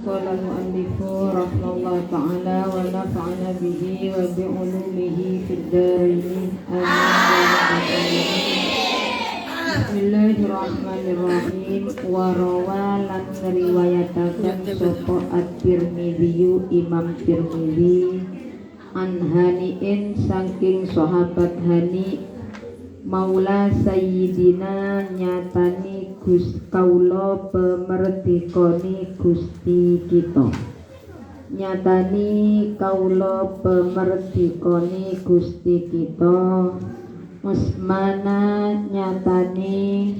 قال المؤلف رحمه الله تعالى ونفعنا به وبعلومه في الدارين آمين. Bismillahirrahmanirrahim. Warawalan riwayatakan sapa at-Tirmidzi Imam Tirmidzi an Hani'in saking sahabat Hani Maula Sayyidina nyatani Gus kaula pemerdikoni Gusti kita. Nyatani kaula pemerdikoni Gusti kita. Usmana nyatani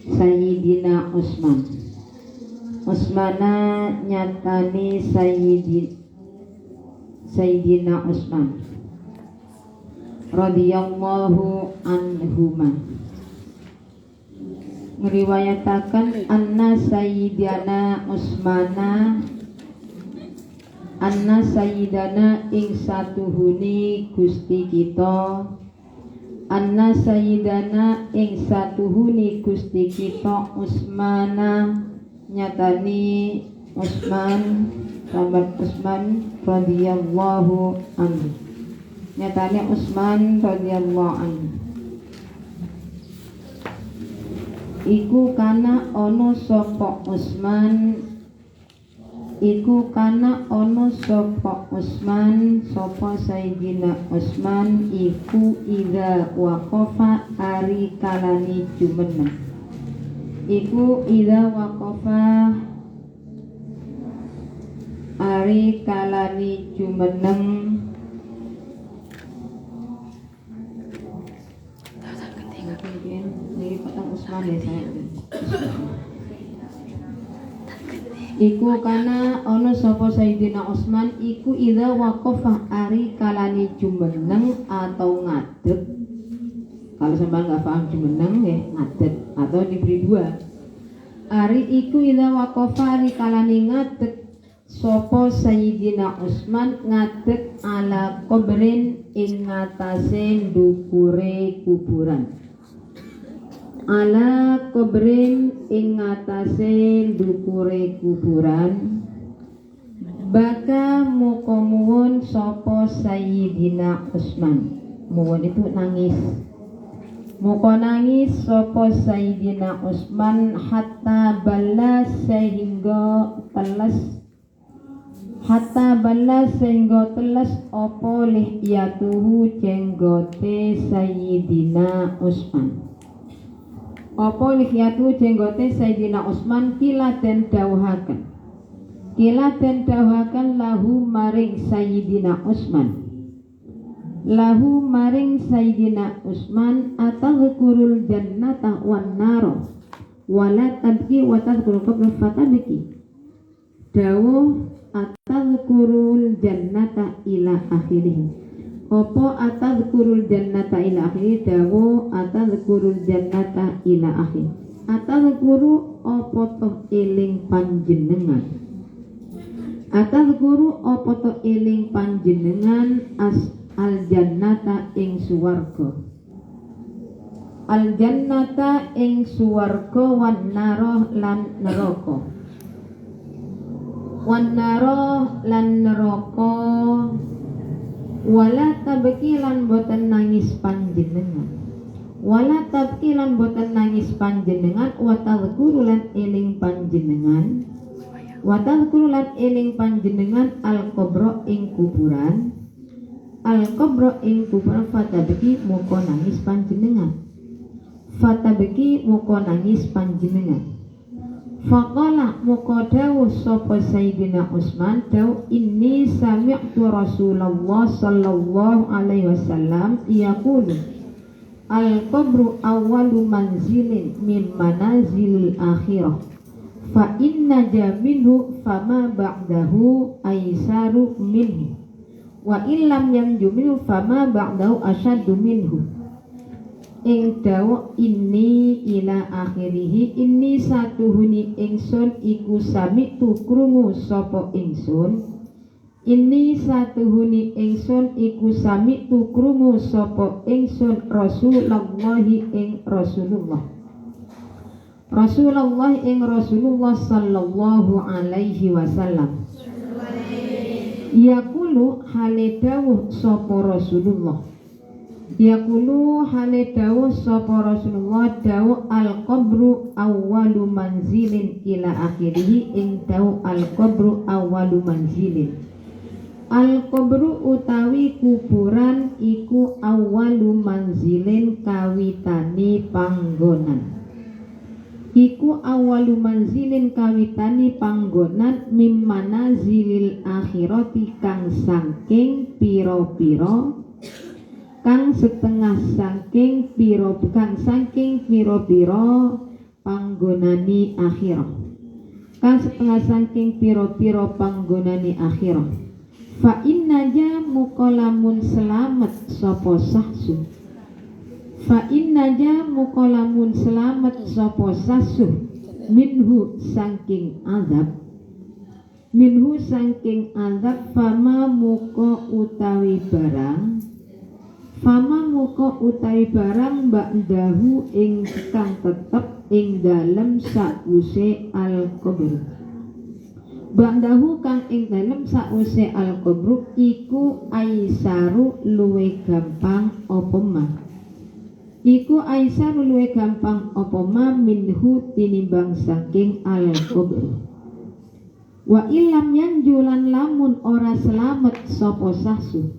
Sayyidina Usman. Usmana nyatani Sayyidina Usman radhiyallahu anhuma. Ngriwayataken anna Sayyidina Usmana anna Sayyidana ing satuhuni Gusti kita anna Sayyidana ing satuhuni Gusti kita Usmana nyatani Usman sahabat Usman radhiyallahu anhu. Nyatane Usman radhiyallahu anhu iku kana ana sapa Usman iku kana ana sapa Usman sapa Sayyidina Usman iku idza waqafa ari kalani jumeneng iku idza waqafa ari kalani jumeneng ini patang Usman ya saya. Iku kana ono sapa Sayyidina Usman iku idza waqafa ari kalani jumeneng atau ngadeg. Kalau sampean enggak paham jumeneng ya ngadeg atau diberi dua. Ari iku idza waqafa ari kalani ngadeg sapa Sayyidina Usman ngadeg ala kubrin ing ngatasé ndukure kuburan. Ala kubrin ing ngatasé ndukure kuburan baka muka muwun sapa Sayyidina Usman. Muwun itu nangis. Muka nangis sapa Sayyidina Usman hatta balas sehingga telas apa lihyatuhu jenggote Sayyidina Usman. Apa lihyatu jenggote Sayyidina Usman kila den dawuhaken lahu maring Sayyidina Usman atadhkurul jannata wan naro wala tabki wa tadhkurul qabla fatabki dawuh atadhkurul jannata ila akhirih. Apa atadhkurul jannata ila akhir dawu atadhkurul jannata ila akhir. Atadhkuru apa toh eling panjenengan. Atadhkuru apa toh eling panjenengan al jannata ing suwarga. Al jannata ing suwarga wan naroh lan neraka. Wan naroh lan neraka. Wala tabki lan boten nangis panjenengan. Wala tabki lan boten nangis panjenengan wa tadhkuru lan eling panjenengan. Wa tadhkuru lan eling panjenengan al-qabra ing kuburan. Al-qabra ing kuburan fatabki muka nangis panjenengan. Fatabki muka nangis panjenengan. Faqala muka dawuh sapa Sayyidina Usman dawuh inni sami'tu Rasulullah sallallahu alaihi wasallam yaqulu al-qabru awwalu manzilin min manazilil akhirah fa inna jaminhu fama ba'dahu aisaru minhu wa illam yanjuminu fama ba'dahu asyaddu minhu. Ing dawuh ini ila akhirih ini satuhuni ingsun iku sami tu krungu sapa ingsun ini satuhuni ingsun iku sami tu krungu sapa ingsun Rasulullah ing Rasulullah Rasulullah ing Rasulullah sallallahu alaihi wasallam yaqulu hale dawuh sapa Rasulullah yaqulu hale dawuh sapa Rasulullah dawuh al-qabru awwalu manzilin ila akhirih ing dawuh al-qabru awwalu manzilin. Al-qabru utawi kuburan iku awwalu manzilin kawitane panggonan. Iku awalu manzilin kawitani panggonan mimmana zilil akhirati kang saking piro-piro kang setengah saking piro-piro panggonani akhirah kang setengah saking piro-piro panggonani akhirah. Fa innaja mukolamun selamat sopo sahsu fa innaja mukolamun selamat sopo sasuh minhu saking azab fama muko utawi barang ba'dahu ing kang tetep ing dalem sause al-qabr ba'dahu kang ing dalem sause al-qabr iku aisaru luwe gampang apa mah iku aisaru luwe gampang apa ma minhu tinimbang saking al-qabr. Wa illam yanjulan lamun ora selamat sapa sasu.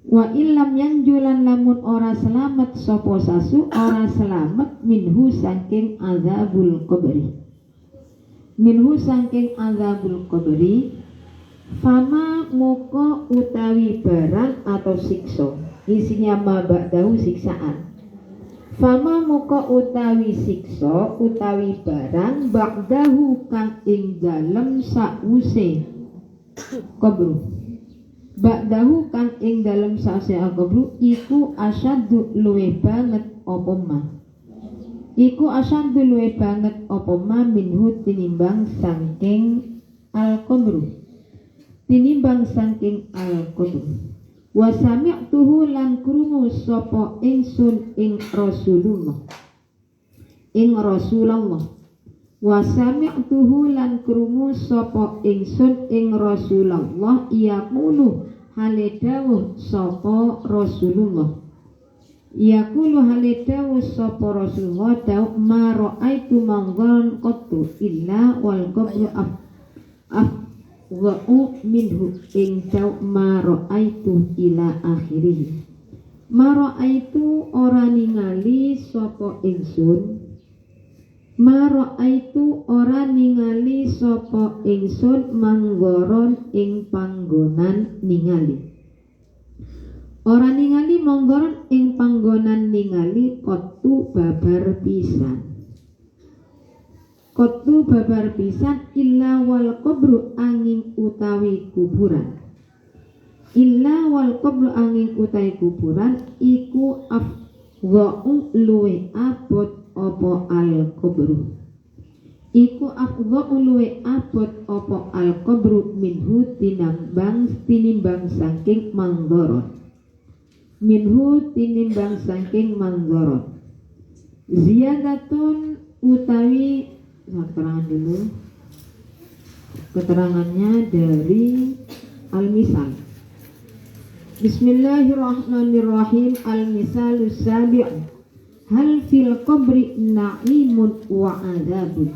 Wa illam yanjulan lamun ora selamat sapa sasu ora selamat minhu saking azabul qabri. Minhu saking azabul qabri fama moko utawi barang atau siksa. Isinya ma ba'dahu siksaan. Fama muka utawi siksa utawi barang ba'dahu kang ing dalem sause kubru ba'dahu kang ing dalem sause kubru iku asyaddu luwe banget apa ma iku asyaddu luwe banget apa ma minhu tinimbang saking al-kubru tinimbang saking al-kubru. Wa sami'tuhu lan krungu sapa ingsun ing Rasulullah wa sami'tuhu lan krungu sapa ingsun ing Rasulullah yaqulu hale dawuh sapa Rasulullah sapa Rasulullah dawuh ma ra'aitu manggon qattu illa wal qabru wa'u minhu ing daw ma ra'aitu ila akhirih. Ma ra'aitu ora ningali sapa ingsun manggoron ing panggonan ningali ora ningali manggoron ing panggonan ningali kotu babar pisan illa wal qabru angin utawi kuburan iku afdha'u luwe abot apa al qabru minhu tinimbang saking manggoron ziyadatun utawi keterangannya dari Al-Misal. Bismillahirrahmanirrahim. Al-Misalus sabi' hal fil qabri na'imun wa adzabun.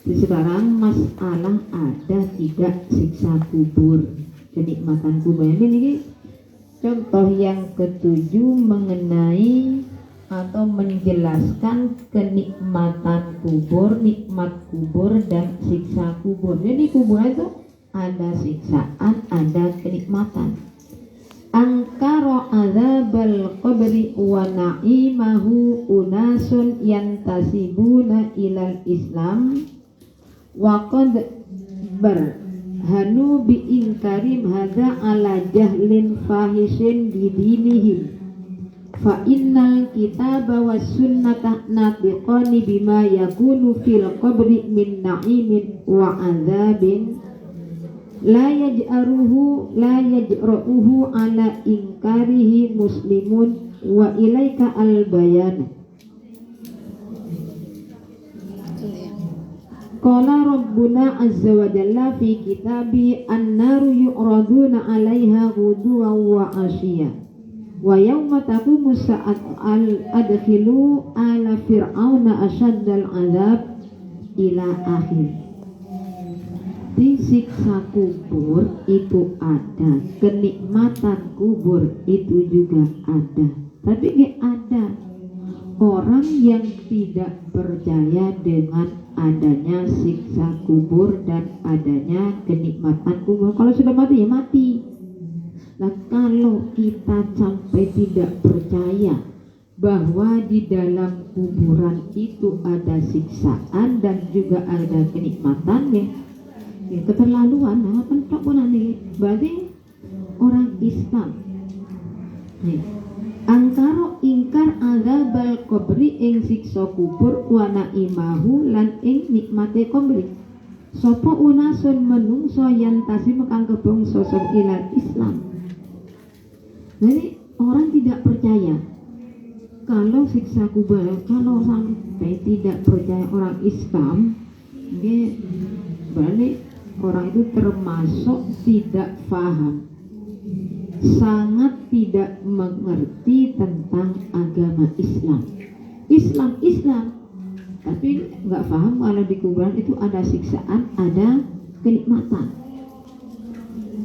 Sekarang masalah ada tidak siksa kubur, kenikmatan kubur. Ini contoh yang ketujuh mengenai atau menjelaskan kenikmatan kubur, nikmat kubur dan siksa kubur. Jadi kubur itu ada siksaan, ada kenikmatan. Angkara adzabal qabri wa na'imahu unasun yantasibuna ilal Islam wa qad barhanu bi inkarim hadza ala jahlin fahishin bidinihim. Fa innal kitaba was sunnata natiqani bima yakunu fil qabri min na'imin wa adzabin la yaj'aruhu ala inkarihi muslimun wa ilaika al bayan. Qala Rabbuna azza wa jalla fi kitabi an-naru yu'raduna 'alaiha ghuduwan wa 'ashiyya wa yawma taqumu sa'at adkhilu ala fir'auna asyaddal 'adzab ila akhir. Di siksa kubur itu ada, kenikmatan kubur itu juga ada. Tapi ada orang yang tidak percaya dengan adanya siksa kubur dan adanya kenikmatan kubur. Kalau sudah mati ya mati. Nah, kalau kita sampai tidak percaya bahwa di dalam kuburan itu ada siksaan dan juga ada kenikmatannya, ya keterlaluan. Nah, pentok pun nanti berarti orang Islam nih angkaro ingkar azabal kubri ing siksa kubur wa naimahu lan ing nikmate kubri. Sapa unasun menungso yen tasih kang kebong sosok ilal Islam. Jadi orang tidak percaya kalau siksa kubur, kalau sampai tidak percaya orang Islam, dia berarti orang itu termasuk tidak paham, sangat tidak mengerti tentang agama Islam, tapi nggak paham kalau di kuburan itu ada siksaan, ada kenikmatan.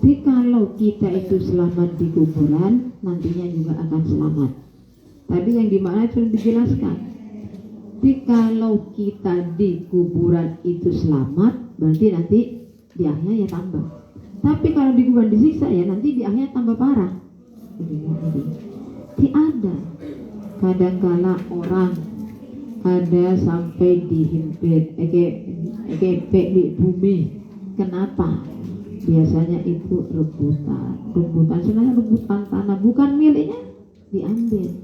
Jadi kalau kita itu selamat di kuburan, nantinya juga akan selamat. Tadi yang dimana sudah dijelaskan. Jadi kalau kita di kuburan itu selamat, berarti nanti di akhirnya ya tambah. Tapi kalau di kuburan disiksa ya nanti di akhirnya tambah parah. Jadi ada kadangkala orang ada sampai dihimpit ekepek di bumi. Kenapa? Biasanya itu rebutan sebenarnya rebutan tanah bukan miliknya, diambil.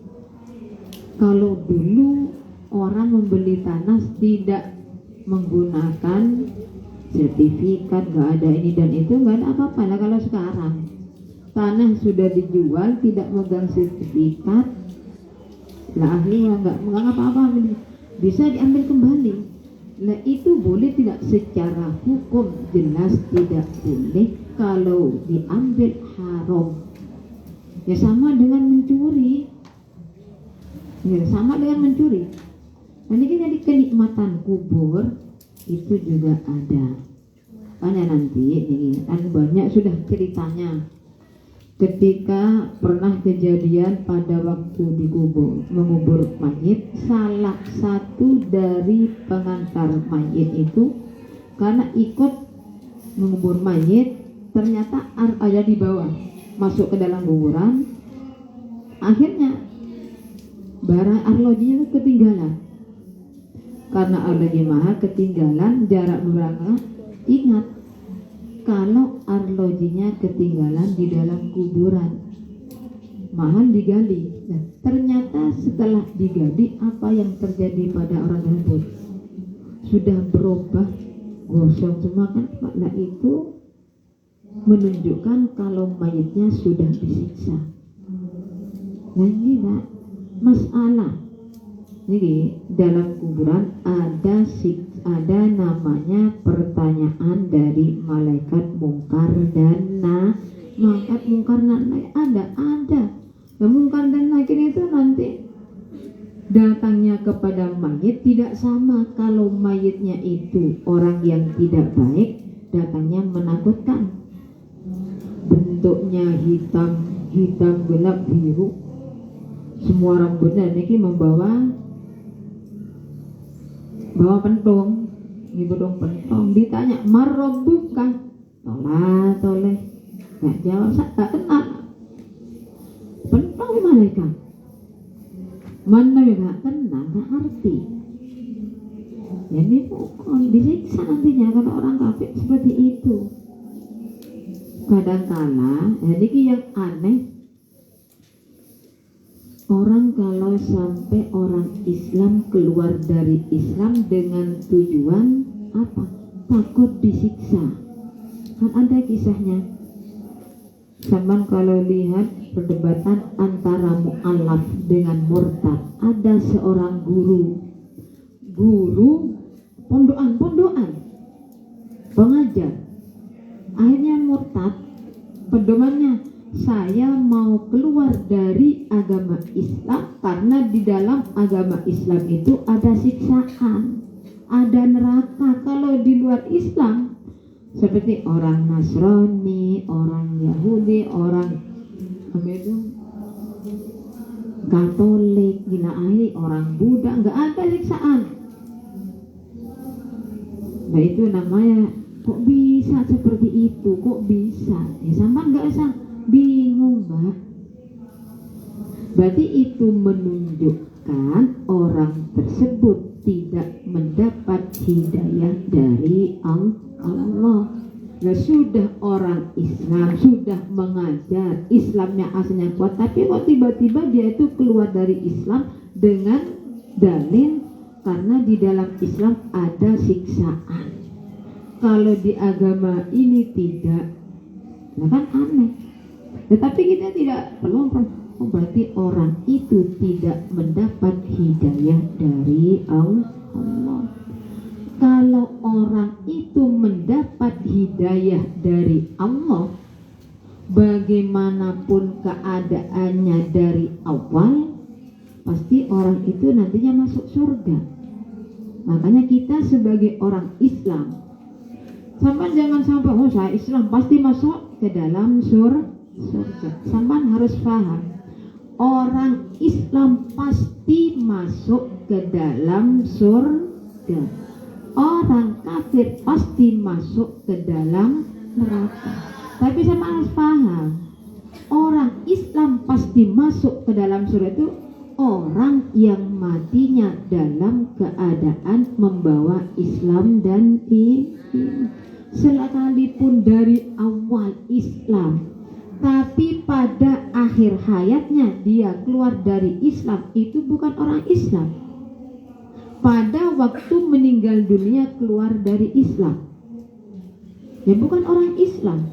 Kalau dulu orang membeli tanah tidak menggunakan sertifikat, gak ada ini dan itu, gak ada apa-apa lah. Kalau sekarang tanah sudah dijual tidak megang sertifikat lah, ahli nggak apa-apa, bisa diambil kembali. Nah itu boleh tidak? Secara hukum jelas tidak boleh. Kalau diambil haram. Ya sama dengan mencuri. Nah ini kan jadi kenikmatan kubur itu juga ada. Karena nanti ini kan banyak sudah ceritanya. Ketika pernah kejadian pada waktu mengubur mayit, salah satu dari pengantar mayit itu karena ikut mengubur mayit ternyata ada di bawah, masuk ke dalam kuburan, akhirnya barang arlojinya ketinggalan. Karena arloji mahal ketinggalan jarak beberapa, ingat kalau arlojinya ketinggalan di dalam kuburan, mahal digali. Nah, ternyata setelah digali apa yang terjadi pada orang tersebut? Sudah berubah, gosong semua kan. Nah itu menunjukkan kalau mayitnya sudah disiksa. Nah ini Pak, masalah. Jadi dalam kuburan ada namanya pertanyaan dari malaikat mungkar dan malaikat mungkar dan naik ada. Nah, mungkar dan naik itu nanti datangnya kepada mayit tidak sama. Kalau mayitnya itu orang yang tidak baik, datangnya menakutkan, bentuknya hitam gelap biru, semua rambutnya ini membawa pentung, pentong. Ditanya marrobuka, toleh, nggak jawab, tak kenal. Pentong malaikat, mana nggak kenal, nggak arti. Jadi disiksa nantinya kalau orang kafir seperti itu. Kadangkala, jadi yang aneh. Orang kalau sampai orang Islam keluar dari Islam dengan tujuan apa? Takut disiksa. Kan ada kisahnya. Sama kalau lihat perdebatan antara mu'alaf dengan murtad. Ada seorang guru pondokan pengajar. Akhirnya murtad. Pedomannya, saya mau keluar dari agama Islam karena di dalam agama Islam itu ada siksaan, ada neraka. Kalau di luar Islam seperti orang Nasrani, orang Yahudi, orang Katolik, orang Buddha, nggak ada siksaan. Nah itu namanya, kok bisa seperti itu, kok bisa? Ya sampai nggak usah bingung, Mbak. Berarti itu menunjukkan orang tersebut tidak mendapat hidayah dari Allah. Nah, sudah orang Islam, sudah mengajar, Islamnya aslinya kuat, tapi kok tiba-tiba dia itu keluar dari Islam dengan dalil karena di dalam Islam ada siksaan. Kalau di agama ini tidak, nah kan aneh. Tetapi kita tidak perlu berarti orang itu tidak mendapat hidayah dari Allah. Kalau orang itu mendapat hidayah dari Allah, bagaimanapun keadaannya dari awal, pasti orang itu nantinya masuk surga. Makanya kita sebagai orang Islam, sampai jangan sampai saya Islam pasti masuk ke dalam surga. Sampai harus paham, orang Islam pasti masuk ke dalam surga. Orang kafir pasti masuk ke dalam neraka. Tapi sama harus paham, orang Islam pasti masuk ke dalam surga itu orang yang matinya dalam keadaan membawa Islam dan iman. Sekalipun dari awal Islam, tapi pada akhir hayatnya dia keluar dari Islam, itu bukan orang Islam. Pada waktu meninggal dunia keluar dari Islam, ya bukan orang Islam.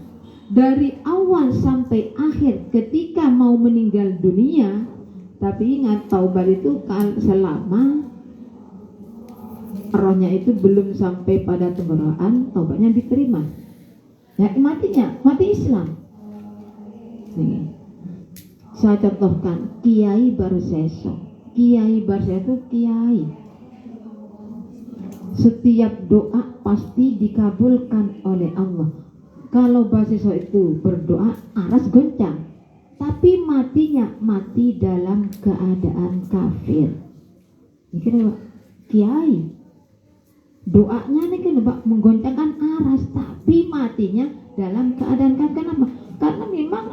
Dari awal sampai akhir ketika mau meninggal dunia, tapi ingat taubat itu selama rohnya itu belum sampai pada tenggorokan, taubatnya diterima. Ya matinya mati Islam. Nih, saya contohkan Kiai Barseso. Kiai Barseso kiai. Setiap doa pasti dikabulkan oleh Allah. Kalau Barseso itu berdoa aras goncang, tapi matinya mati dalam keadaan kafir. Ini kira kiai doanya nih kan menggoncangkan aras, tapi matinya dalam keadaan kafir. Kenapa? Karena memang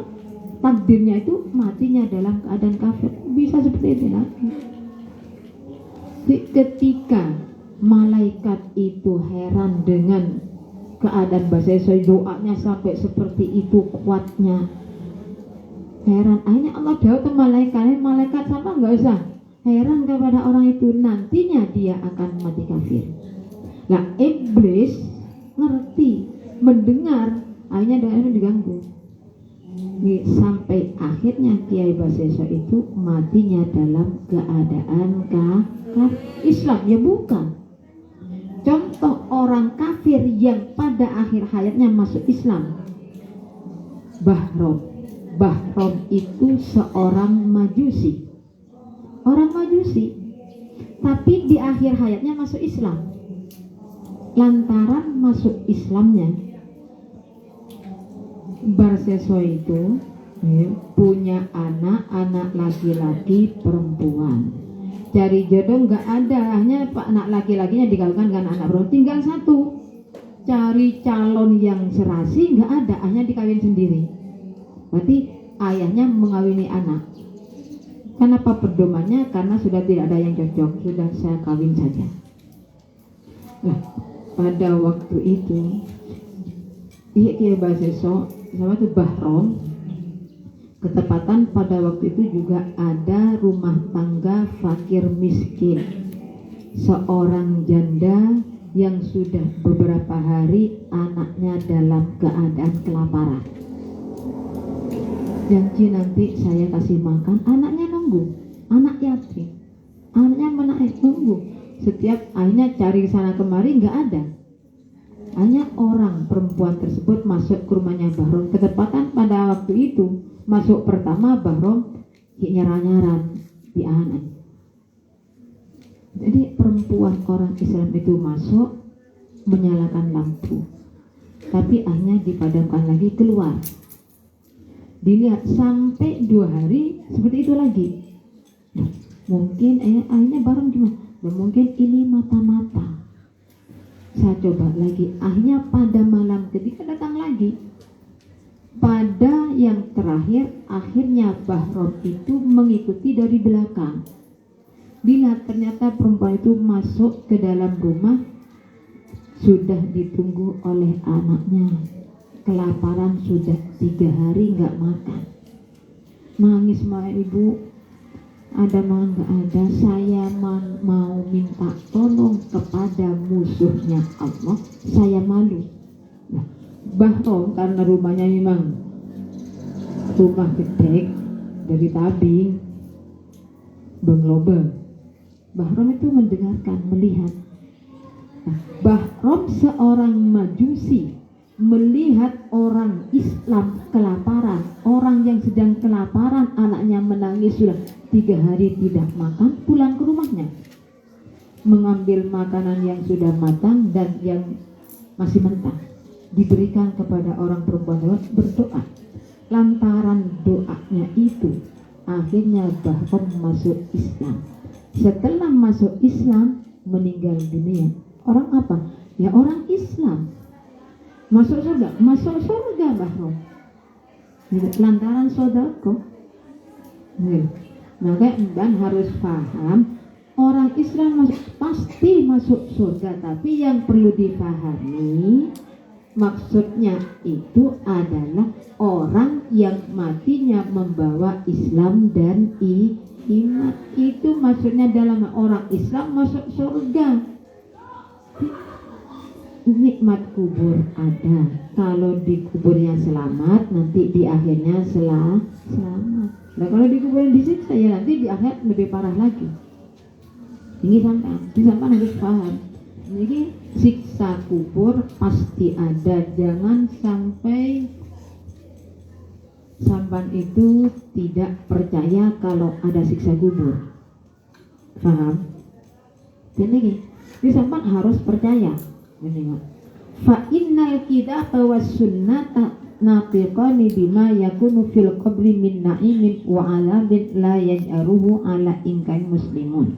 takdirnya itu matinya dalam keadaan kafir. Bisa seperti itu lagi. Ketika malaikat itu heran dengan keadaan Barseso, doanya sampai seperti itu kuatnya, heran. Akhirnya Allah jawab ke malaikat sama nggak usah heran kepada orang itu, nantinya dia akan mati kafir. Nah iblis ngerti, mendengar, akhirnya doanya diganggu. Sampai akhirnya Kiai Barseso itu matinya dalam keadaan Islam, ya bukan. Contoh orang kafir yang pada akhir hayatnya masuk Islam, Bahrom itu seorang majusi, orang majusi, tapi di akhir hayatnya masuk Islam. Lantaran masuk Islamnya, Barseso itu punya anak laki-laki perempuan. Cari jodoh nggak ada, hanya anak laki-lakinya dikawinkan dengan anak perempuan, tinggal satu. Cari calon yang serasi nggak ada, hanya dikawin sendiri. Berarti ayahnya mengawini anak. Kenapa pedomannya? Karena sudah tidak ada yang cocok, sudah saya kawin saja. Nah, pada waktu itu Kiai Barseso sama itu Bahrom, ketepatan pada waktu itu juga ada rumah tangga fakir miskin, seorang janda yang sudah beberapa hari anaknya dalam keadaan kelaparan. Janji nanti saya kasih makan, anaknya nunggu, anak yatim, anaknya menangis nunggu. setiap akhirnya cari sana kemari nggak ada. Hanya orang perempuan tersebut masuk ke rumahnya Bahrom. Ketepatan pada waktu itu masuk pertama Bahrom nyaran-nyaran di anak. Jadi perempuan orang Islam itu masuk menyalakan lampu, tapi akhirnya dipadamkan lagi, keluar. Dilihat sampai 2 hari seperti itu lagi. Nah, mungkin akhirnya Bahrom cuma, mungkin ini mata-mata. Saya coba lagi, akhirnya pada malam ketika datang lagi. Pada yang terakhir, akhirnya Bahrom itu mengikuti dari belakang. Dilihat ternyata perempuan itu masuk ke dalam rumah, sudah ditunggu oleh anaknya. Kelaparan sudah 3 hari nggak makan. Nangis sama ibu, ada mah nggak ada, saya mau minta tolong kepada musuhnya Allah, saya malu. Nah, Bahrom karena rumahnya memang rumah gede dari tabing Benglobe, Bahrom itu mendengarkan, melihat. Nah, Bahrom seorang Majusi melihat orang Islam kelaparan, orang yang sedang kelaparan, anaknya menangis sudah 3 hari tidak makan, pulang ke rumahnya mengambil makanan yang sudah matang dan yang masih mentah, diberikan kepada orang perempuan tersebut, berdoa. Lantaran doanya itu akhirnya Bahrom masuk Islam. Setelah masuk Islam, meninggal dunia. Orang apa? Ya orang Islam. Masuk surga Bahrom. Lantaran sodako. Maka Mbak harus paham, orang Islam pasti masuk surga, tapi yang perlu dipahami maksudnya itu adalah orang yang matinya membawa Islam dan iman. Itu maksudnya dalam orang Islam masuk surga. Nikmat kubur ada. Kalau di kuburnya selamat, nanti di akhirnya selamat. Nah kalau di kuburnya disiksa, ya nanti di akhir lebih parah lagi. Ini sampai harus paham. Jadi siksa kubur pasti ada. Jangan sampai sampan itu tidak percaya kalau ada siksa kubur. Paham? Jadi sampan harus percaya. Fa innal kitaba was sunnata nafiqani bima yakunu fil qabri min na'imin wa 'alabin la yaj'aruhu 'ala inkan muslimun.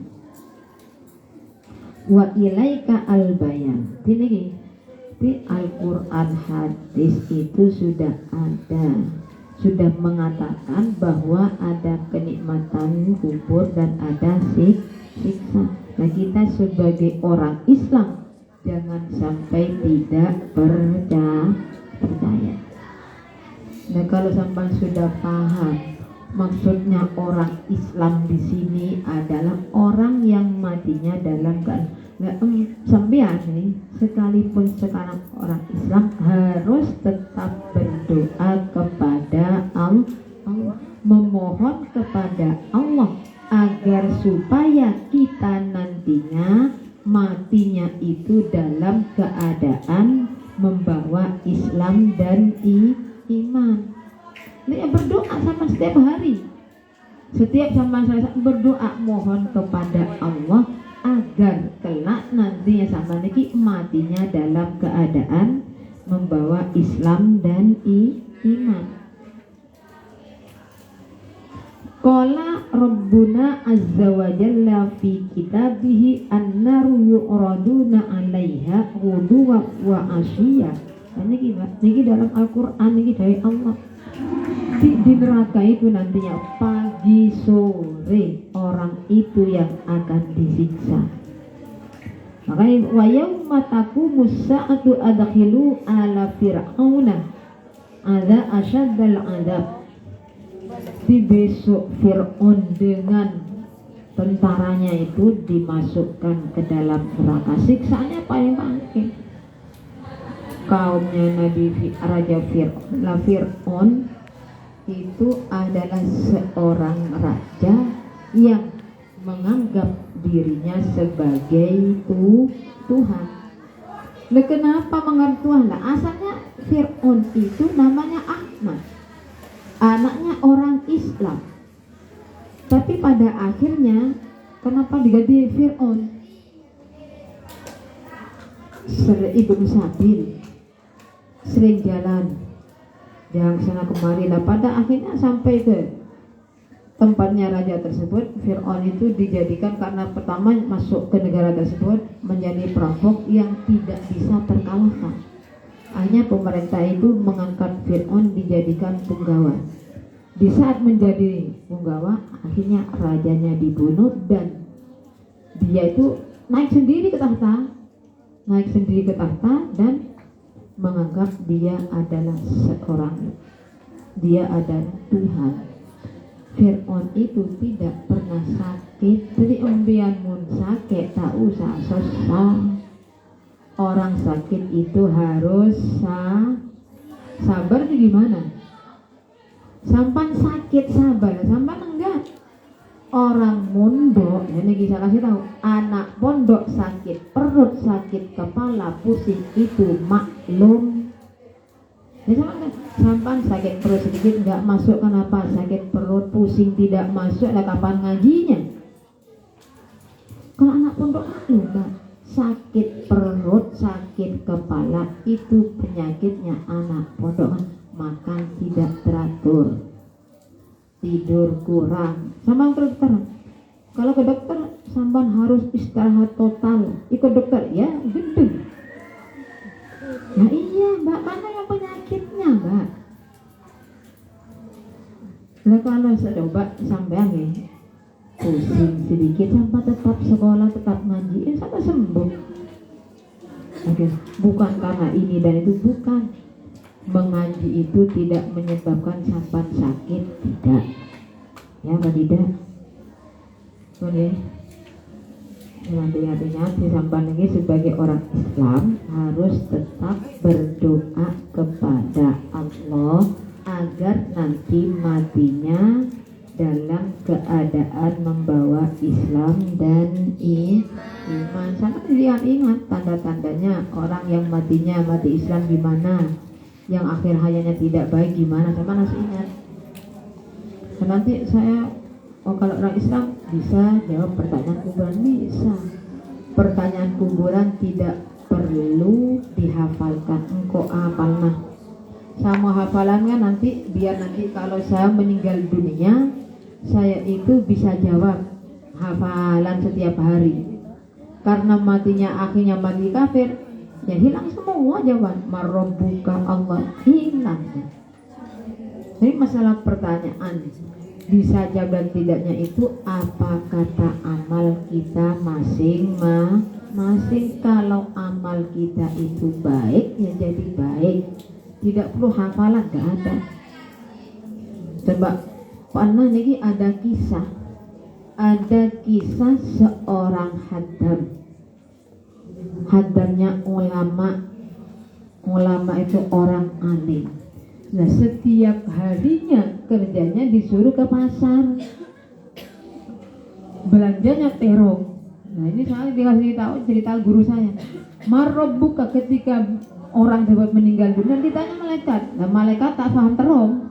Wa ilaika al-bayan. Ini di Al-Quran, hadis itu sudah ada, sudah mengatakan bahwa ada kenikmatan kubur dan ada siksa. Nah kita sebagai orang Islam jangan sampai tidak percaya. Nah kalau sampai sudah paham, maksudnya orang Islam di sini adalah orang yang matinya dalam sampean nih, sekalipun sekarang orang Islam harus tetap berdoa kepada Allah, memohon kepada Allah agar supaya kita nantinya matinya itu dalam keadaan membawa Islam dan iman. Ini berdoa sama setiap hari. Setiap sama saya berdoa mohon kepada Allah agar kelak nantinya sama niki matinya dalam keadaan membawa Islam dan iman. Qala Rabbuna azza wa jalla fi kitabihi an-naru yu'raduna 'alaiha ghuduwan wa 'ashiyya. Niki dalam Al-Qur'an niki dari Allah. Di neraka itu nantinya pagi sore orang itu yang akan disiksa. Makanya wa yauma taqumus sa'atu adkhilu ala fir'auna ada asyaddal adab. Di besok Fir'aun dengan tentaranya itu dimasukkan ke dalam neraka. Siksanya paling bangkit. Kaumnya Nabi Raja Fir'aun itu adalah seorang raja yang menganggap dirinya sebagai Tuhan. Lah kenapa menganggap Tuhan? Lah asalnya Fir'aun itu namanya Ahmad, anaknya orang Islam. Tapi pada akhirnya kenapa diganti Fir'aun? Ibnu Sabil sering jalan sana kemari lah, pada akhirnya sampai ke tempatnya raja tersebut. Fir'aun itu dijadikan karena pertama masuk ke negara tersebut menjadi perampok yang tidak bisa terkalahkan. Hanya pemerintah itu mengangkat Fir'aun dijadikan punggawa. Di saat menjadi punggawa, akhirnya rajanya dibunuh dan dia itu naik sendiri ke tahta dan menganggap dia adalah Tuhan. Fir'aun itu tidak pernah sakit, jadi umbian mun sakit tak usah susah. Orang sakit itu harus sabar tuh gimana? Sampan sakit sabar, sampan enggak. Orang mondok, ini bisa kasih tahu, anak pondok sakit perut, sakit kepala, pusing itu maklum. Ya sampan sakit perut sedikit enggak masuk, kenapa? Sakit perut, pusing tidak masuk, lah kapan ngajinya? Kalau anak pondok maklum, Mbak. Sakit perut, sakit kepala itu penyakitnya anak pondok, makan tidak teratur, tidur kurang. Sama ke dokter, kalau ke dokter sampan harus istirahat total. Ikut dokter ya gendeng. Nah iya Mbak, mana yang penyakitnya Mbak? Nah kalau coba sampean ya pusing sedikit sampai tetap sekolah, tetap ngaji, sampai sembuh. Oke, bukan karena ini dan itu, bukan. Mengaji itu tidak menyebabkan sampan sakit, tidak. Ya, apa tidak? Oke. Nanti-nantinya si sampan lagi sebagai orang Islam harus tetap berdoa kepada Allah agar nanti matinya dalam keadaan membawa Islam dan iman. Sama ingat tanda-tandanya orang yang matinya mati Islam gimana, yang akhir hayatnya tidak baik gimana, sama nasi ingat. Dan nanti saya, kalau orang Islam bisa jawab pertanyaan kuburan, bisa. Pertanyaan kuburan tidak perlu dihafalkan, engkau hafalnya sama hafalannya nanti, biar nanti kalau saya meninggal dunia saya itu bisa jawab hafalan setiap hari. Karena matinya akhirnya mati kafir, ya hilang semua jawaban. Marabbuka, Allah, hilang. Jadi masalah pertanyaan bisa jawab dan tidaknya itu apa kata amal kita masing-masing. Kalau amal kita itu baik ya jadi baik, tidak perlu hafalan, gak ada. Coba pernah lagi ada kisah seorang hadamnya ulama itu orang alim. Nah setiap harinya kerjanya disuruh ke pasar, belanjanya terong. Nah ini saya dikasih tahu cerita guru saya. Marabbuka, ketika orang dapat meninggal dunia ditanya malaikat. Nah malaikat tak paham terong.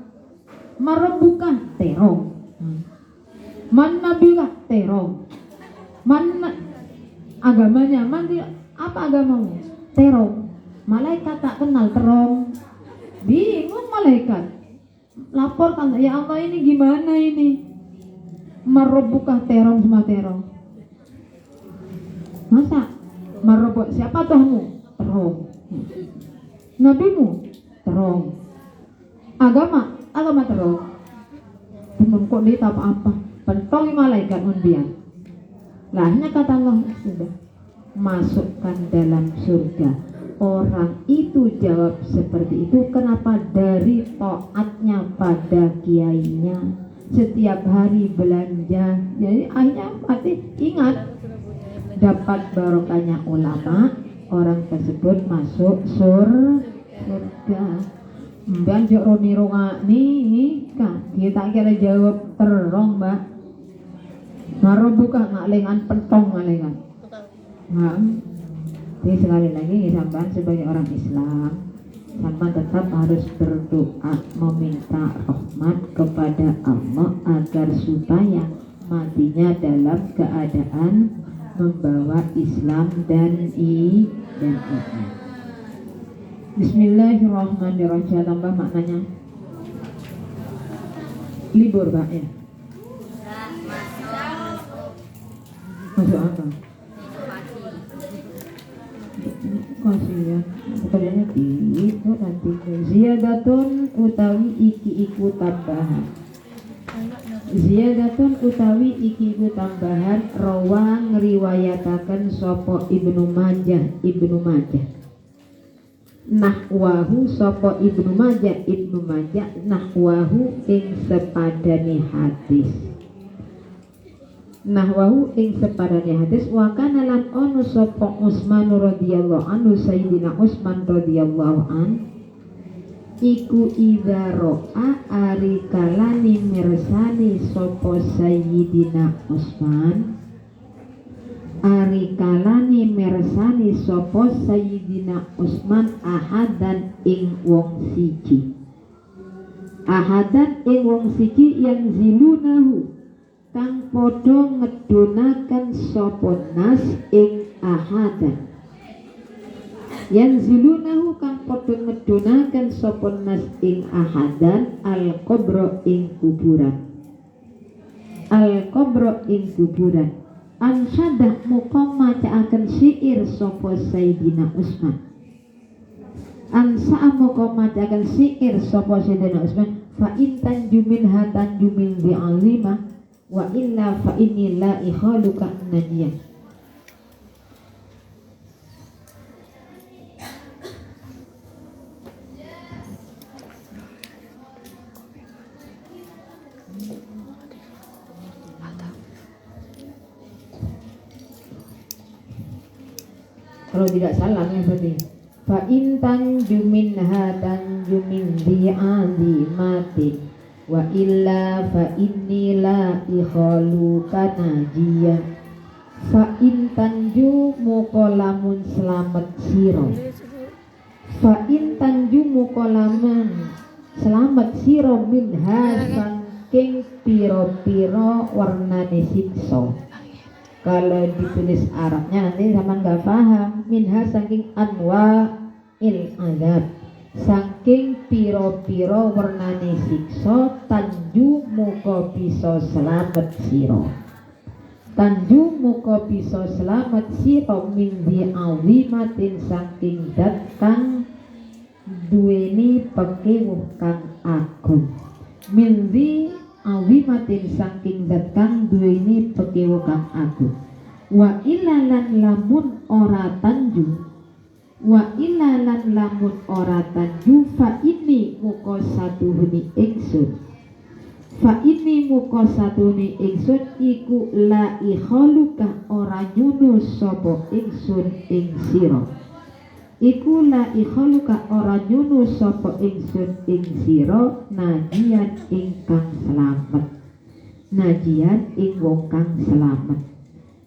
Marabbuka, terong. Man nabiyuka, terong. Man agamanya, apa agamamu? Terong. Malaikat tak kenal terong. Bingung malaikat. Laporkan, ya Allah ini gimana ini? Marabbuka, terong sama terong. Masa? Marabbuka, siapa Tuhanmu? Terong. Nabimu? Terong. Agama terong. Belum kok dia tak apa-apa. Pentongi malaikat undian. Lahnya kata Allah, sudah masukkan dalam surga. Orang itu jawab seperti itu. Kenapa? Dari taatnya pada kiainya, setiap hari belanja. Jadi akhirnya pasti ingat, dapat barokahnya ulama, orang tersebut masuk surga. Mbak jok roni ronga nih kan kita kira jawab terong Mbak. Marobuka ngalengan pentong ngalengan. Jadi sekali lagi sampan sebagai orang Islam, sampan tetap harus berdoa meminta rahmat kepada Allah agar supaya matinya dalam keadaan membawa Islam dan iman. Bismillahirrahmanirrahim. Tambah maknanya libur Pak ya. Masuk apa? Kasih ya. Pekerjaannya itu nanti. Ziyadatun utawi iki iku tambahan. Ziyadatun utawi iki iku tambahan rawa ngriwayataken sapa Ibnu Majah. Nahwahu sapa Ibnu Majah nahwahu ing sepadane hadis. Nahwahu ing sepadane hadis wa kana lan ono sapa Utsman radhiyallahu anhu Sayyidina Utsman radhiyallahu an iku idza ra'a ari kalani mirsani sapa Sayyidina Utsman ari kalani mirsani sapa Sayyidina Utsman ahadan ing wong siji yang zilunahu kang podo ngedonaken sapa nas ing ahadan yang zilunahu kang podo ngedonaken sapa nas ing ahadan al qabra ing kuburan ansyadah muka macaaken syair sapa Sayyidina Utsman ansa muka macaaken syair sapa Sayyidina Utsman fa in tanjumin hatanjumin bi'azimah wa illa fa inni la ikhaluka najiyah. Kalau tidak salah ya berarti fa in tanjumin hatanjumin bi'azimati wa illa fa inni la ikhaluka najiyah. Fa in tanju muka lamun selamat siro. Fa in tanju muka lamun selamat siro minha saking piro-piro warnane sikso. Kalau ditulis Arabnya nanti sama nggak paham. Minha saking anwa il azab, saking piro-piro warnane sikso tanju muka bisa selamat siro. Tanju muka bisa selamat siro min di'azimatin saking dat kang duweni pekiwuh kang agung. Min di'azimatin saking dat kang duweni pekiwuh kang agung. Wa ilalan lamun ora tanju fa ini muka satuhuni ingsun iku la ikhaluka ora nyunu sapa ingsun ing sira najian ing wong kang selamat.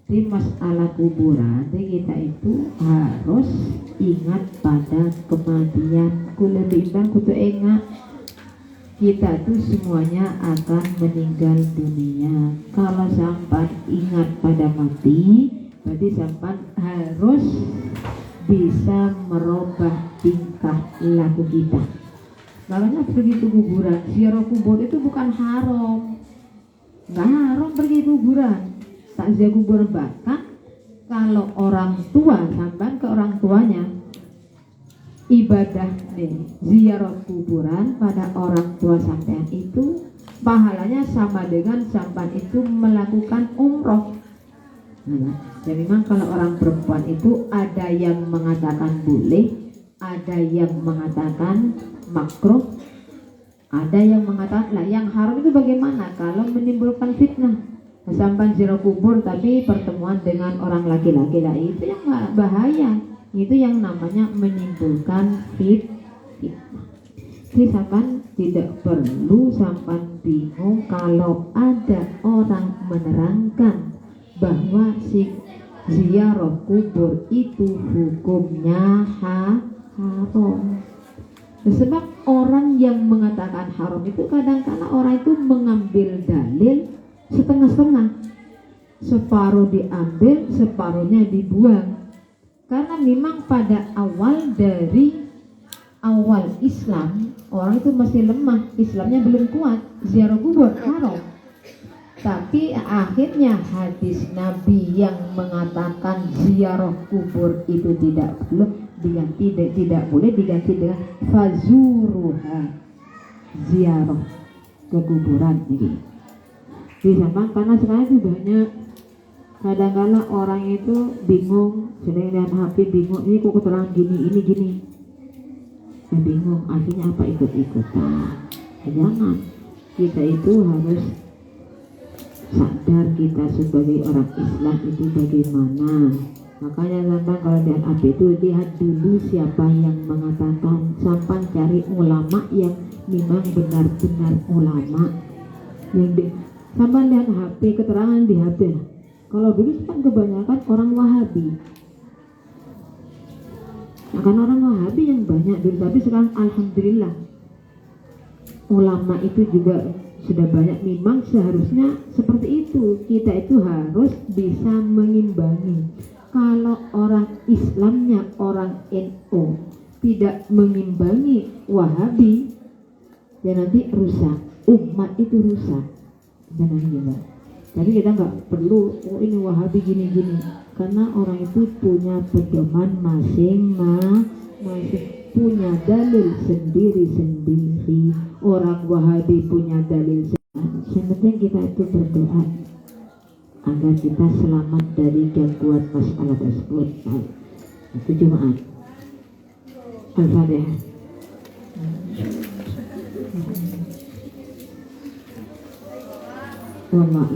Di masalah kuburan kita itu harus ingat pada kematian. Kulebindang kutu ingat kita itu semuanya akan meninggal dunia. Kalau sampai ingat pada mati, berarti sampai harus bisa merubah tingkah laku kita. Makanya pergi ke kuburan, ziarah kubur itu bukan haram. Nggak haram pergi kuburan. Takziah kuburan, bahkan kalau orang tua sampai ke orang tuanya ibadah nih ziarah kuburan pada orang tua sampean itu pahalanya sama dengan sampean itu melakukan umroh. Nah, jadi memang kalau orang perempuan itu ada yang mengatakan boleh, ada yang mengatakan makruh, ada yang mengatakan lah yang haram itu bagaimana kalau menimbulkan fitnah. Sampai ziarah kubur tapi pertemuan dengan orang laki-laki lah itu yang bahaya, itu yang namanya menimbulkan fitnah. Jadi sampan tidak perlu sampan bingung kalau ada orang menerangkan bahwa si ziarah kubur itu hukumnya haram. Sebab orang yang mengatakan haram itu kadang-kadang orang itu mengambil dalil setengah-setengah, separuh diambil, separuhnya dibuang. Karena memang pada awal Islam orang itu masih lemah, Islamnya belum kuat, ziarah kubur haram. Tapi akhirnya hadis Nabi yang mengatakan ziarah kubur itu tidak boleh diganti dengan fazuruha, ziarah ke kuburan ini. Disambang karena sekarang itu banyak, kadang-kadang orang itu bingung, sedang lihat HP bingung, ini kok keterangan gini. Bingung, akhirnya apa ikut-ikutan. Jangan, kita itu harus sadar kita sebagai orang Islam itu bagaimana. Makanya sampai kalau lihat HP itu lihat dulu siapa yang mengatakan, sampai cari ulama yang memang benar-benar ulama. Sampai lihat HP, keterangan di HP. Kalau dulu kan kebanyakan orang Wahabi. Nah, kan orang Wahabi yang banyak dulu, tapi sekarang alhamdulillah ulama itu juga sudah banyak. Memang seharusnya seperti itu, kita itu harus bisa mengimbangi. Kalau orang Islamnya, orang NU tidak mengimbangi Wahabi, ya nanti rusak, umat itu rusak. Jangan gitu. Jadi kita nggak perlu ini Wahabi gini, karena orang itu punya pedoman masing-masing, punya dalil sendiri-sendiri. Orang Wahabi punya dalil sendiri. Yang penting kita itu berdoa agar kita selamat dari gangguan masalah tersebut. Itu Jumat. Al-Fatihah. Wallah.